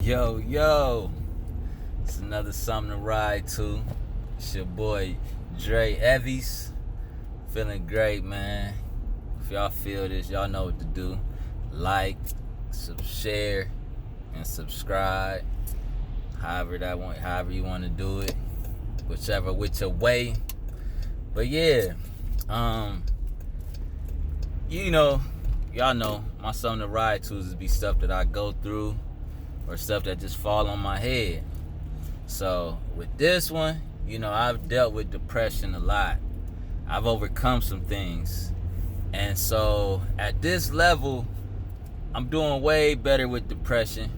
Yo, it's another something to ride to. It's your boy Dre Evies. Feeling great, man. If y'all feel this, y'all know what to do. Like, share, and subscribe. However you want to do it, which your way. But yeah, y'all know my something to ride to is be stuff that I go through or stuff that just fall on my head. So with this one, I've dealt with depression a lot. I've overcome some things. And so at this level, I'm doing way better with depression.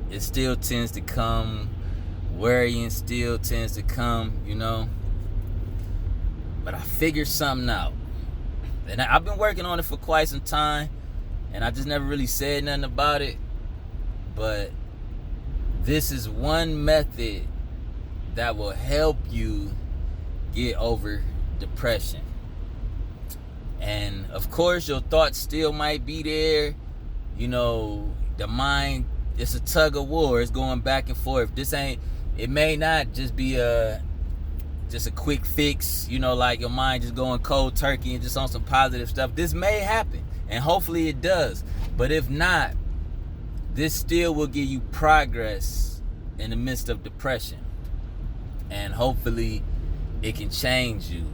It still tends to come. Worrying still tends to come, But I figured something out. And I've been working on it for quite some time. And I just never really said nothing about it. But this is one method that will help you get over depression. And of course, your thoughts still might be there. The mind, it's a tug of war. It's going back and forth. It may not just be just a quick fix, like your mind just going cold turkey and just on some positive stuff. This may happen, and hopefully it does. But if not, this still will give you progress in the midst of depression. And hopefully it can change you,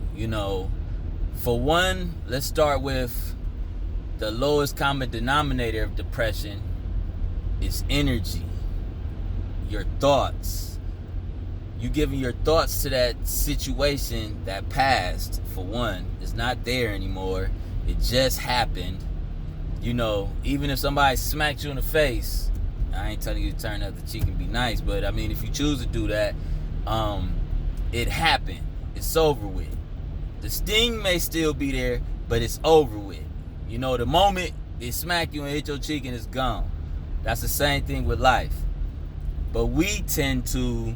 For one, let's start with the lowest common denominator of depression is energy, your thoughts. You giving your thoughts to that situation that passed, for one, is not there anymore. It just happened. Even if somebody smacks you in the face, I ain't telling you to turn the other cheek and be nice, but if you choose to do that, it happened. It's over with. The sting may still be there, but it's over with. The moment it smack you and hit your cheek and it's gone. That's the same thing with life. But we tend to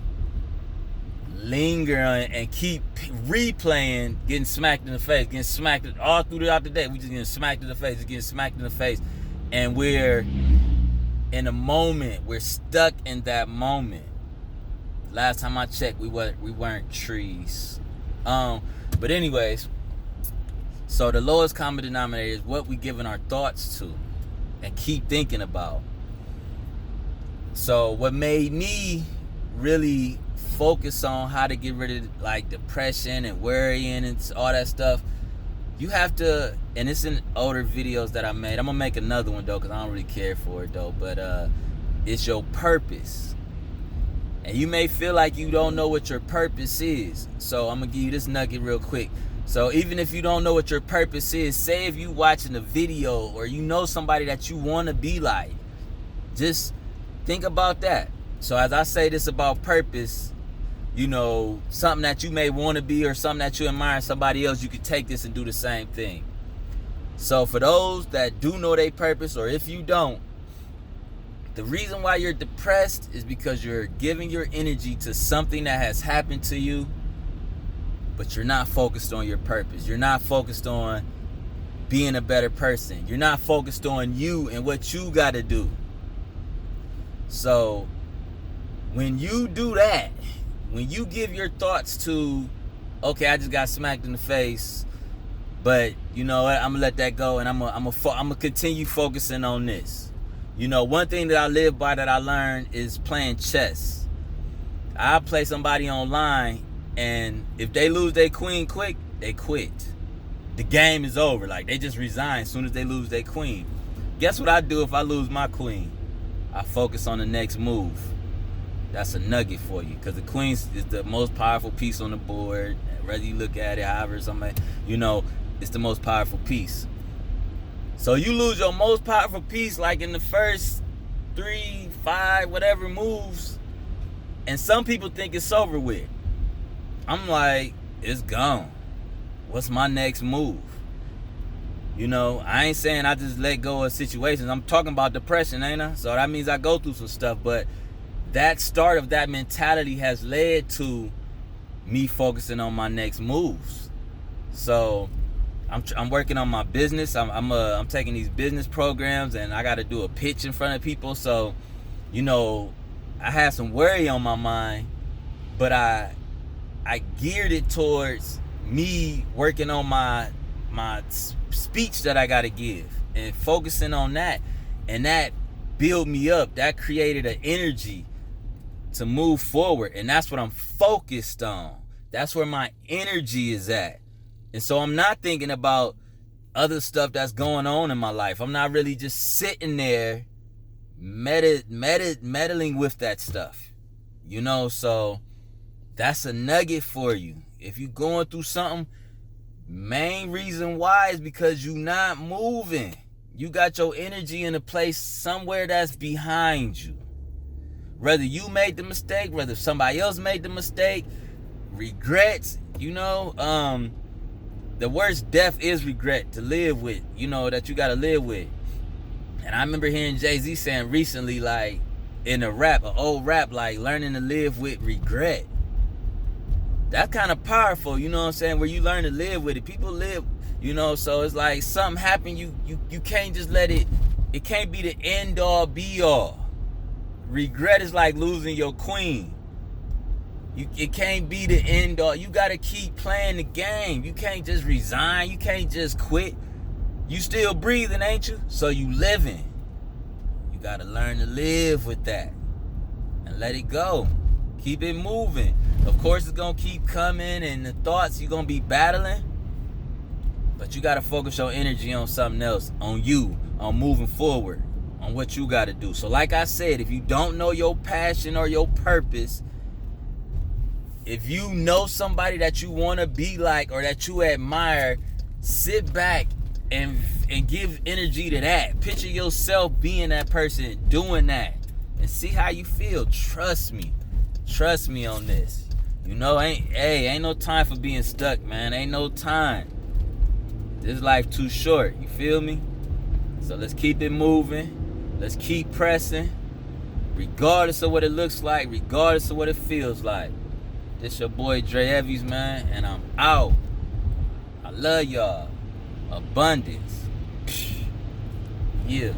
linger on and keep replaying getting smacked in the face, getting smacked all throughout the day. We just getting smacked in the face, and we're in a moment. We're stuck in that moment. Last time I checked, we weren't trees. But anyways, so the lowest common denominator is what we giving our thoughts to and keep thinking about. So what made me really focus on how to get rid of depression and worrying and all that stuff, you have to, and it's in older videos that I made. I'm gonna make another one though, because I don't really care for it though. But it's your purpose. And you may feel like you don't know what your purpose is. So I'm gonna give you this nugget real quick. So even if you don't know what your purpose is, say if you watching a video or somebody that you want to be like, just think about that. So as I say this about purpose, something that you may want to be or something that you admire in somebody else, you could take this and do the same thing. So for those that do know their purpose, or if you don't, the reason why you're depressed is because you're giving your energy to something that has happened to you, but you're not focused on your purpose. You're not focused on being a better person. You're not focused on you and what you got to do. So when you do that, when you give your thoughts to, okay, I just got smacked in the face, but you know what, I'm gonna let that go, and I'm gonna continue focusing on this. One thing that I live by, that I learned, is playing chess. I play somebody online, and if they lose their queen quick, they quit. The game is over. They just resign as soon as they lose their queen. Guess what I do if I lose my queen? I focus on the next move. That's a nugget for you, because the queen is the most powerful piece on the board. Whether you look at it however, it's the most powerful piece. So you lose your most powerful piece in the first 3, 5, whatever moves, and some people think it's over with. I'm like, it's gone. What's my next move? I ain't saying I just let go of situations. I'm talking about depression, ain't I? So that means I go through some stuff, but that start of that mentality has led to me focusing on my next moves. So I'm working on my business. I'm taking these business programs, and I got to do a pitch in front of people. So, I had some worry on my mind, but I geared it towards me working on my speech that I got to give and focusing on that, and that built me up. That created an energy to move forward, and that's what I'm focused on. That's where my energy is at. And so I'm not thinking about other stuff that's going on in my life. I'm not really just sitting there meddling with that stuff. So that's a nugget for you. If you're going through something, main reason why is because you're not moving. You got your energy in a place somewhere that's behind you. Whether you made the mistake, whether somebody else made the mistake, regrets, the worst death is regret to live with, that you gotta live with. And I remember hearing Jay-Z saying recently, like, in an old rap, like, learning to live with regret. That's kind of powerful, you know what I'm saying? Where you learn to live with it. People live, so it's like something happened, you can't just let it can't be the end all be all. Regret is like losing your queen. It can't be the end all. You got to keep playing the game. You can't just resign. You can't just quit. You still breathing, ain't you? So you living. You got to learn to live with that and let it go. Keep it moving. Of course, it's going to keep coming, and the thoughts you're going to be battling. But you got to focus your energy on something else, on you, on moving forward, on what you got to do. So like I said, if you don't know your passion or your purpose, if you know somebody that you want to be like or that you admire, sit back and give energy to that. Picture yourself being that person, doing that, and see how you feel. Trust me on this. Ain't no time for being stuck, man. Ain't no time. This life too short. You feel me? So let's keep it moving. Let's keep pressing, regardless of what it looks like, regardless of what it feels like. This your boy Dre Evvies, man, and I'm out. I love y'all. Abundance. Yeah.